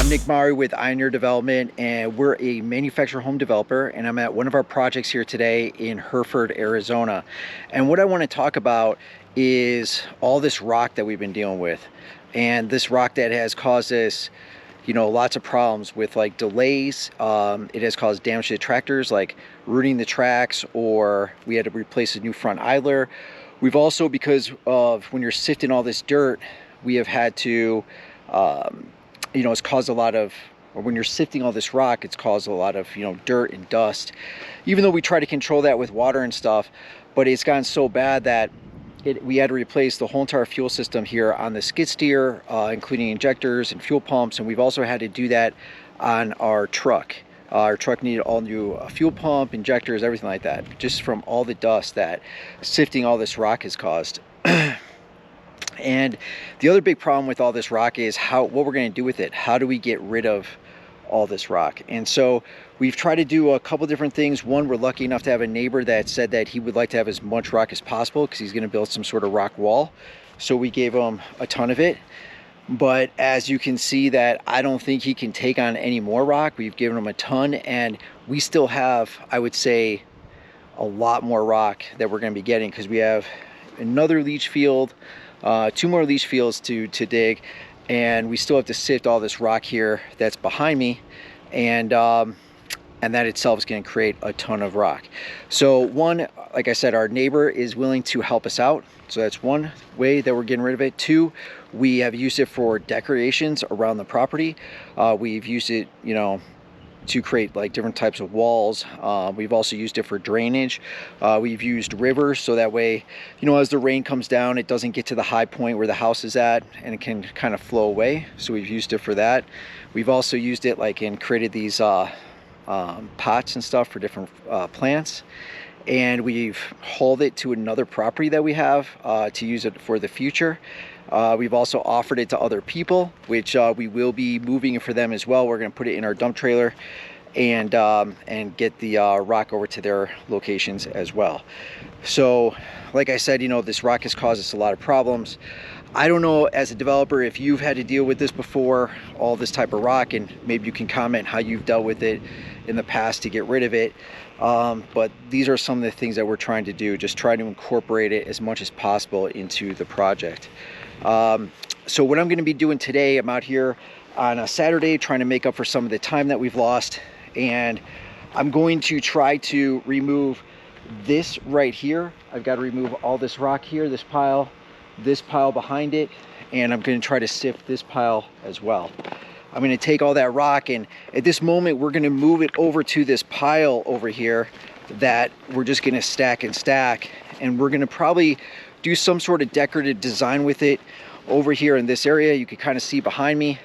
I'm Nick Mari with Ioneer Development, and we're a manufactured home developer, and I'm at one of our projects here today in Hereford, Arizona. And what I want to talk about is all this rock that we've been dealing with, and this rock that has caused us, lots of problems with like delays. It has caused damage to the tractors, like rooting the tracks, or we had to replace a new front idler. We've also, because of when you're sifting all this dirt, we have had to, it's caused a lot of, or when you're sifting all this rock, it's caused a lot of, dirt and dust. Even though we try to control that with water and stuff, but it's gotten so bad that we had to replace the whole entire fuel system here on the skid steer, including injectors and fuel pumps. And we've also had to do that on our truck. Our truck needed all new fuel pump, injectors, everything like that, just from all the dust that sifting all this rock has caused. And the other big problem with all this rock is what we're going to do with it. How do we get rid of all this rock? And so we've tried to do a couple different things. One, we're lucky enough to have a neighbor that said that he would like to have as much rock as possible because he's going to build some sort of rock wall. So we gave him a ton of it. But as you can see, that I don't think he can take on any more rock. We've given him a ton, and we still have, I would say, a lot more rock that we're going to be getting, because we have another leach field, 2 more leach fields to dig, and we still have to sift all this rock here that's behind me, and that itself is going to create a ton of rock. So one, like I said, our neighbor is willing to help us out. So that's one way that we're getting rid of it. 2, we have used it for decorations around the property. We've used it, to create like different types of walls. We've also used it for drainage. We've used rivers, so that way, as the rain comes down, it doesn't get to the high point where the house is at, and it can kind of flow away. So we've used it for that. We've also used it and created these pots and stuff for different plants. And we've hauled it to another property that we have to use it for the future. We've also offered it to other people, which we will be moving it for them as well. We're going to put it in our dump trailer and get the rock over to their locations as well. So like I said, this rock has caused us a lot of problems. I don't know, as a developer, if you've had to deal with this before, all this type of rock, and maybe you can comment how you've dealt with it in the past to get rid of it. But these are some of the things that we're trying to do, just try to incorporate it as much as possible into the project. So what I'm going to be doing today, I'm out here on a Saturday trying to make up for some of the time that we've lost, and I'm going to try to remove this right here. I've got to remove all this rock here, this pile behind it, and I'm going to try to sift this pile as well. I'm going to take all that rock, and at this moment we're going to move it over to this pile over here that we're just going to stack and stack, and we're going to probably do some sort of decorative design with it over here in this area. You can kind of see behind me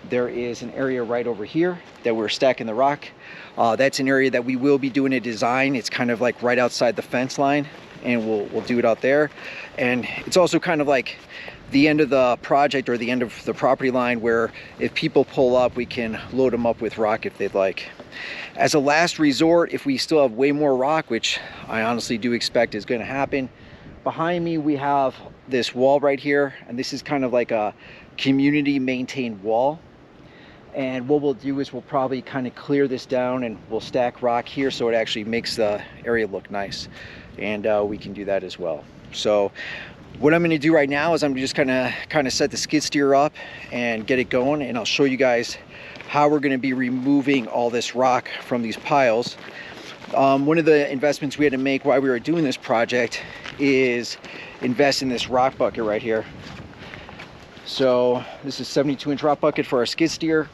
there is an area right over here that we're stacking the rock. That's an area that we will be doing a design. It's kind of like right outside the fence line, and we'll do it out there. And it's also kind of like the end of the project, or the end of the property line, where if people pull up, we can load them up with rock if they'd like. As a last resort, if we still have way more rock, which I honestly do expect is going to happen, behind me we have this wall right here, and this is kind of like a community maintained wall. And what we'll do is we'll probably kind of clear this down, and we'll stack rock here so it actually makes the area look nice, and we can do that as well. So what I'm going to do right now is I'm just kind of set the skid steer up and get it going, and I'll show you guys how we're going to be removing all this rock from these piles. One of the investments we had to make while we were doing this project is invest in this rock bucket right here. So this is a 72-inch rock bucket for our skid steer.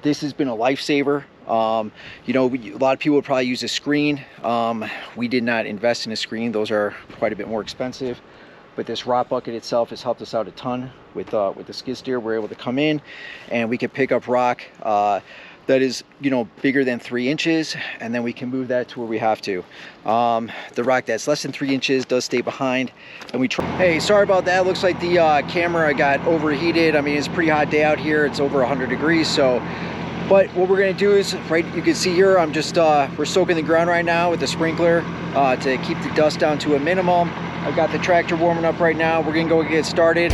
This has been a lifesaver. A lot of people would probably use a screen. We did not invest in a screen. Those are quite a bit more expensive. But this rock bucket itself has helped us out a ton with the skid steer. We're able to come in and we can pick up rock that is, bigger than 3 inches, and then we can move that to where we have to. The rock that's less than 3 inches does stay behind, and we try. Hey, sorry about that. Looks like the camera got overheated. I mean, it's a pretty hot day out here. It's over 100 degrees, so. But what we're gonna do is, you can see here, I'm just, we're soaking the ground right now with the sprinkler to keep the dust down to a minimum. I've got the tractor warming up right now. We're gonna go get started.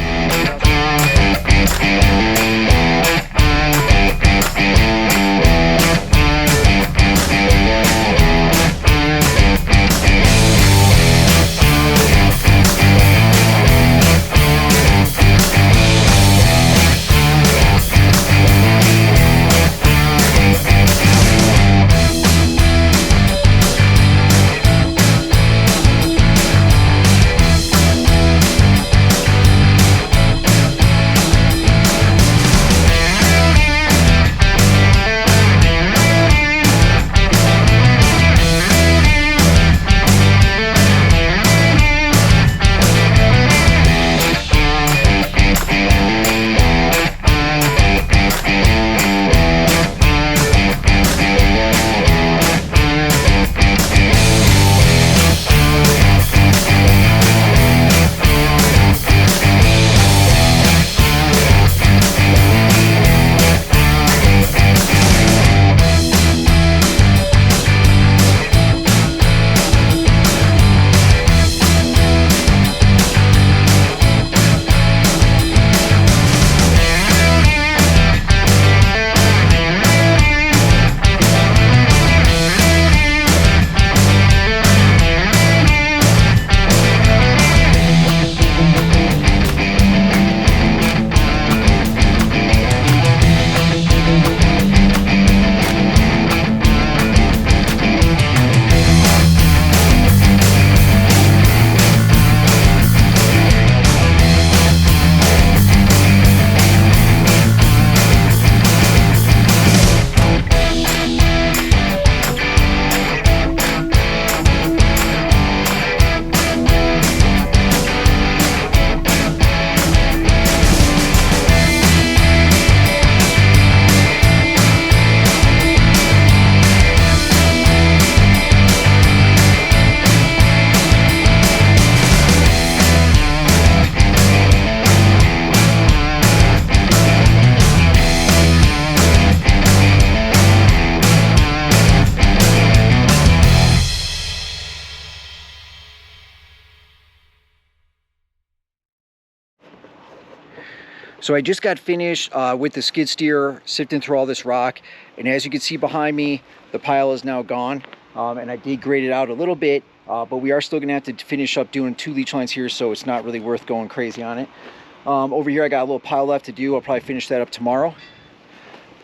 So I just got finished with the skid steer sifting through all this rock, and as you can see behind me, the pile is now gone, and I did grade it out a little bit, but we are still gonna have to finish up doing 2 leach lines here, so it's not really worth going crazy on it. Over here I got a little pile left to do. I'll probably finish that up tomorrow,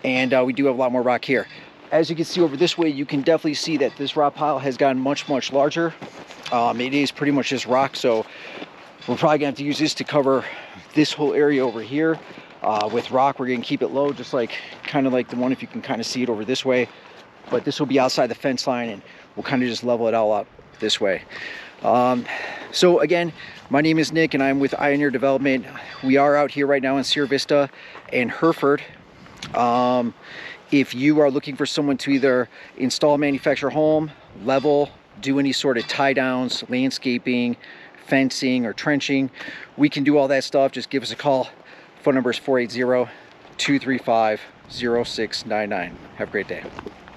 and we do have a lot more rock here. As you can see over this way, you can definitely see that this rock pile has gotten much larger. It is pretty much just rock, so we're probably gonna have to use this to cover this whole area over here with rock. We're gonna keep it low, just like kind of like the one, if you can kind of see it over this way, but this will be outside the fence line, and we'll kind of just level it all up this way. So again, my name is Nick and I'm with Ioneer Development. We are out here right now in Sierra Vista and Hereford. If you are looking for someone to either install, manufacture home, level, do any sort of tie downs, landscaping, fencing, or trenching, we can do all that stuff. Just give us a call. Phone number is 480-235-0699. Have a great day.